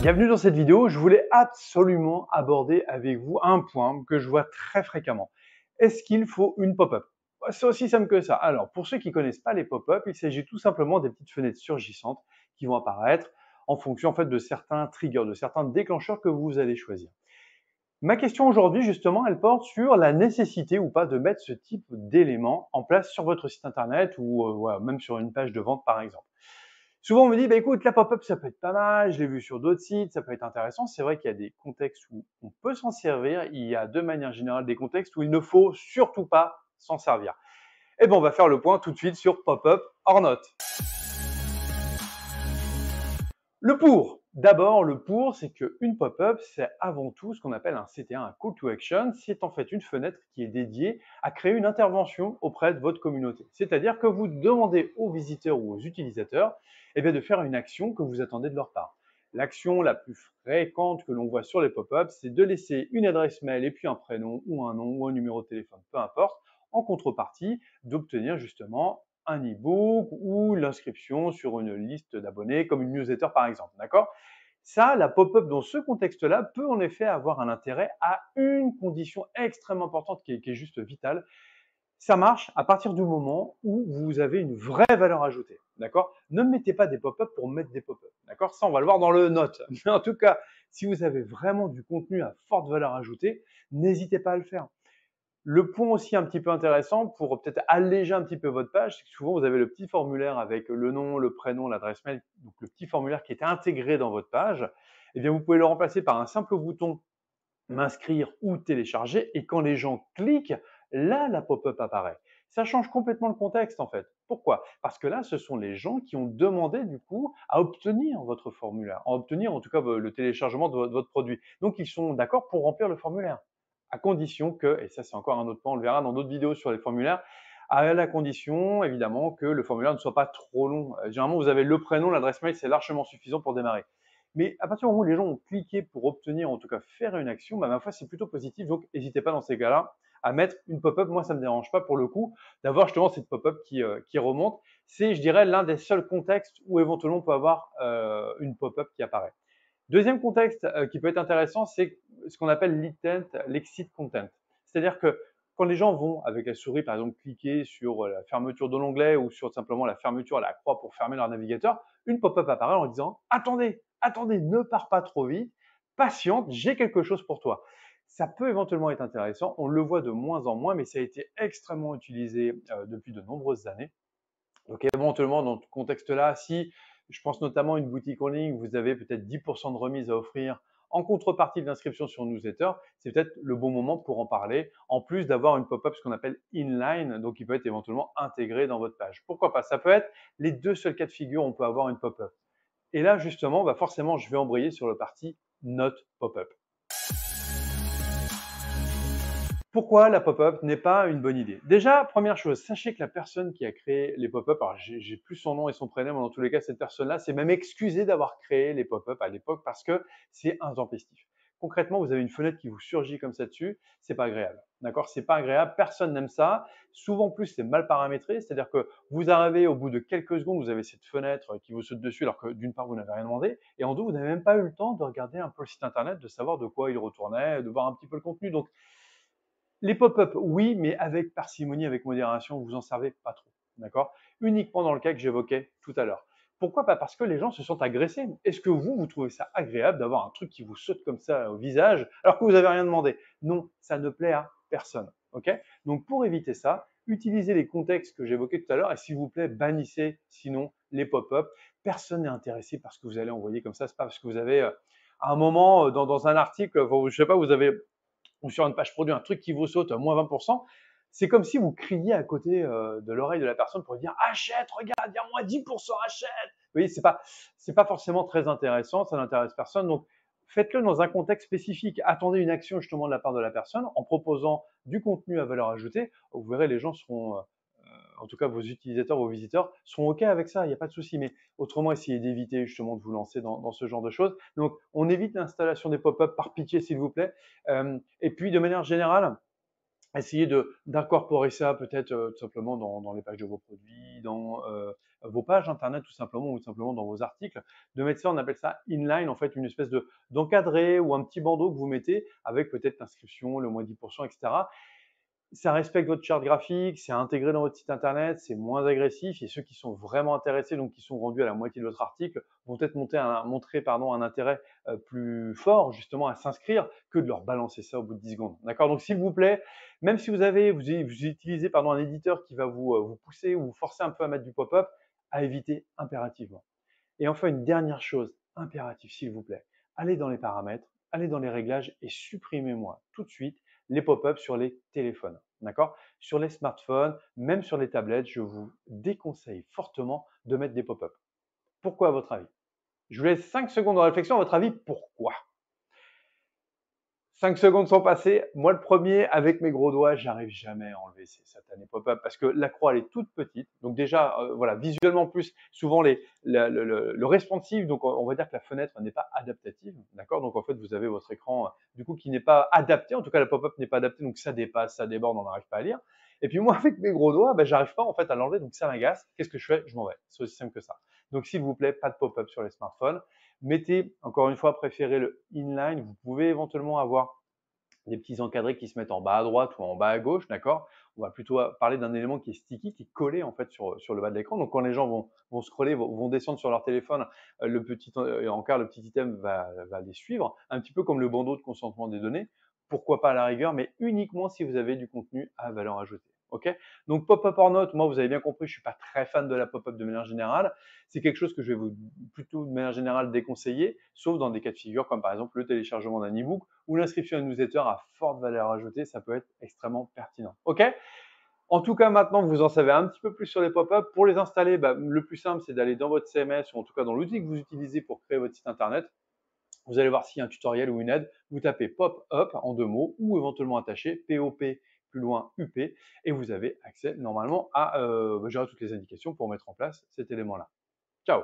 Bienvenue dans cette vidéo. Je voulais absolument aborder avec vous un point que je vois très fréquemment. Est-ce qu'il faut une pop-up? C'est aussi simple que ça. Alors, pour ceux qui ne connaissent pas les pop-up, il s'agit tout simplement des petites fenêtres surgissantes qui vont apparaître en fonction de certains triggers, de certains déclencheurs que vous allez choisir. Ma question aujourd'hui, justement, elle porte sur la nécessité ou pas de mettre ce type d'éléments en place sur votre site internet ou voilà, même sur une page de vente, par exemple. Souvent, on me dit, bah, écoute, la pop-up, ça peut être pas mal, je l'ai vu sur d'autres sites, ça peut être intéressant. C'est vrai qu'il y a des contextes où on peut s'en servir. Il y a de manière générale des contextes où il ne faut surtout pas s'en servir. Eh bien, on va faire le point tout de suite sur pop-up or not. Le pour. D'abord, le pour, c'est qu'une pop-up, c'est avant tout ce qu'on appelle un CTA, un call to action. C'est en fait une fenêtre qui est dédiée à créer une intervention auprès de votre communauté. C'est-à-dire que vous demandez aux visiteurs ou aux utilisateurs de faire une action que vous attendez de leur part. L'action la plus fréquente que l'on voit sur les pop-up, c'est de laisser une adresse mail et puis un prénom ou un nom ou un numéro de téléphone, peu importe, en contrepartie d'obtenir justement un e-book ou l'inscription sur une liste d'abonnés comme une newsletter par exemple, d'accord? Ça, la pop-up dans ce contexte-là peut en effet avoir un intérêt à une condition extrêmement importante qui est juste vitale. Ça marche à partir du moment où vous avez une vraie valeur ajoutée, d'accord? Ne mettez pas des pop-up pour mettre des pop-up, d'accord? Ça, on va le voir dans le note. Mais en tout cas, si vous avez vraiment du contenu à forte valeur ajoutée, n'hésitez pas à le faire. Le point aussi un petit peu intéressant pour peut-être alléger un petit peu votre page, c'est que souvent vous avez le petit formulaire avec le nom, le prénom, l'adresse mail, donc le petit formulaire qui est intégré dans votre page. Eh bien, vous pouvez le remplacer par un simple bouton m'inscrire ou télécharger et quand les gens cliquent, là, la pop-up apparaît. Ça change complètement le contexte en fait. Pourquoi? Parce que là, ce sont les gens qui ont demandé du coup à obtenir votre formulaire, à obtenir en tout cas le téléchargement de votre produit. Donc, ils sont d'accord pour remplir le formulaire à condition que, et ça c'est encore un autre point, on le verra dans d'autres vidéos sur les formulaires, à la condition évidemment que le formulaire ne soit pas trop long. Généralement, vous avez le prénom, l'adresse mail, c'est largement suffisant pour démarrer. Mais à partir du moment où les gens ont cliqué pour obtenir, en tout cas faire une action, bah, ma foi, c'est plutôt positif. Donc, n'hésitez pas dans ces cas-là à mettre une pop-up. Moi, ça ne me dérange pas pour le coup d'avoir justement cette pop-up qui remonte. C'est, je dirais, l'un des seuls contextes où éventuellement on peut avoir une pop-up qui apparaît. Deuxième contexte qui peut être intéressant, c'est ce qu'on appelle l'intent, l'exit content. C'est-à-dire que quand les gens vont, avec la souris, par exemple, cliquer sur la fermeture de l'onglet ou sur simplement la fermeture à la croix pour fermer leur navigateur, une pop-up apparaît en disant « Attendez, attendez, ne pars pas trop vite, patiente, j'ai quelque chose pour toi ». Ça peut éventuellement être intéressant, on le voit de moins en moins, mais ça a été extrêmement utilisé depuis de nombreuses années. Donc éventuellement, dans ce contexte-là, si je pense notamment à une boutique en ligne, vous avez peut-être 10% de remise à offrir en contrepartie de l'inscription sur newsletter, c'est peut-être le bon moment pour en parler, en plus d'avoir une pop-up, ce qu'on appelle inline, donc qui peut être éventuellement intégré dans votre page. Pourquoi pas? Ça peut être les deux seuls cas de figure où on peut avoir une pop-up. Et là, justement, bah forcément, je vais embrayer sur le parti Not Pop-up. Pourquoi la pop-up n'est pas une bonne idée? Déjà, première chose, sachez que la personne qui a créé les pop-up, alors j'ai plus son nom et son prénom, mais dans tous les cas, cette personne-là s'est même excusée d'avoir créé les pop-up à l'époque parce que c'est intempestif. Concrètement, vous avez une fenêtre qui vous surgit comme ça dessus, c'est pas agréable. D'accord? C'est pas agréable, personne n'aime ça. Souvent, en plus, c'est mal paramétré, c'est-à-dire que vous arrivez au bout de quelques secondes, vous avez cette fenêtre qui vous saute dessus alors que d'une part, vous n'avez rien demandé et en deux, vous n'avez même pas eu le temps de regarder un peu le site internet, de savoir de quoi il retournait, de voir un petit peu le contenu. Donc, les pop-up, oui, mais avec parcimonie, avec modération, vous en servez pas trop. D'accord? Uniquement dans le cas que j'évoquais tout à l'heure. Pourquoi pas? Parce que les gens se sentent agressés. Est-ce que vous trouvez ça agréable d'avoir un truc qui vous saute comme ça au visage alors que vous n'avez rien demandé? Non, ça ne plaît à personne. Ok? Donc pour éviter ça, utilisez les contextes que j'évoquais tout à l'heure et s'il vous plaît, bannissez sinon les pop-up. Personne n'est intéressé par ce que vous allez envoyer comme ça. C'est pas parce que vous avez à un moment dans un article, je sais pas, vous avez ou sur une page produit un truc qui vous saute à moins 20%, c'est comme si vous criez à côté de l'oreille de la personne pour lui dire achète, regarde, il y a moins 10%, achète. Vous voyez, c'est pas forcément très intéressant, ça n'intéresse personne. Donc, faites-le dans un contexte spécifique. Attendez une action justement de la part de la personne en proposant du contenu à valeur ajoutée. Vous verrez, les gens seront en tout cas vos utilisateurs, vos visiteurs seront OK avec ça, il n'y a pas de souci. Mais autrement, essayez d'éviter justement de vous lancer dans ce genre de choses. Donc, on évite l'installation des pop-up par pitié, s'il vous plaît. Et puis, de manière générale, Essayez d'incorporer ça peut-être tout simplement dans les pages de vos produits, dans vos pages internet tout simplement, ou tout simplement dans vos articles, de mettre ça, on appelle ça inline, en fait, une espèce d'encadré ou un petit bandeau que vous mettez avec peut-être l'inscription, le moins 10%, etc. Ça respecte votre charte graphique, c'est intégré dans votre site internet, c'est moins agressif, et ceux qui sont vraiment intéressés, donc qui sont rendus à la moitié de votre article, vont peut-être montrer un intérêt plus fort justement à s'inscrire que de leur balancer ça au bout de 10 secondes. D'accord? Donc s'il vous plaît, même si vous utilisez un éditeur qui va vous pousser ou vous forcer un peu à mettre du pop-up, à éviter impérativement. Et enfin, une dernière chose impérative, s'il vous plaît, allez dans les paramètres, allez dans les réglages et supprimez-moi tout de suite les pop-up sur les téléphones. D'accord? Sur les smartphones, même sur les tablettes, je vous déconseille fortement de mettre des pop-up. Pourquoi à votre avis? Je vous laisse 5 secondes de réflexion. À votre avis, pourquoi? 5 secondes sont passées. Moi, le premier, avec mes gros doigts, j'arrive jamais à enlever ces satanés pop-up parce que la croix, elle est toute petite. Donc déjà, voilà, visuellement plus, souvent le responsive, donc on va dire que la fenêtre n'est pas adaptative, d'accord? Donc en fait, vous avez votre écran du coup qui n'est pas adapté. En tout cas, la pop-up n'est pas adaptée, donc ça dépasse, ça déborde, on n'arrive pas à lire. Et puis moi, avec mes gros doigts, ben, j'arrive pas en fait à l'enlever, donc ça m'agace. Qu'est-ce que je fais? Je m'en vais. C'est aussi simple que ça. Donc s'il vous plaît, pas de pop-up sur les smartphones. Mettez, encore une fois, préférez le inline. Vous pouvez éventuellement avoir des petits encadrés qui se mettent en bas à droite ou en bas à gauche, d'accord? On va plutôt parler d'un élément qui est sticky, qui est collé en fait sur le bas de l'écran. Donc quand les gens vont scroller, vont descendre sur leur téléphone, le petit encart, le petit item va les suivre, un petit peu comme le bandeau de consentement des données. Pourquoi pas à la rigueur, mais uniquement si vous avez du contenu à valeur ajoutée. Ok? Donc pop-up or not, moi vous avez bien compris, je suis pas très fan de la pop-up de manière générale. C'est quelque chose que je vais vous plutôt de manière générale déconseiller, sauf dans des cas de figure comme par exemple le téléchargement d'un e-book ou l'inscription à une newsletter à forte valeur ajoutée, ça peut être extrêmement pertinent. Ok? En tout cas, maintenant que vous en savez un petit peu plus sur les pop-up, pour les installer, bah, le plus simple, c'est d'aller dans votre CMS ou en tout cas dans l'outil que vous utilisez pour créer votre site internet. Vous allez voir s'il y a un tutoriel ou une aide. Vous tapez pop-up en 2 mots ou éventuellement attaché POP plus loin UP et vous avez accès normalement à toutes les indications pour mettre en place cet élément-là. Ciao!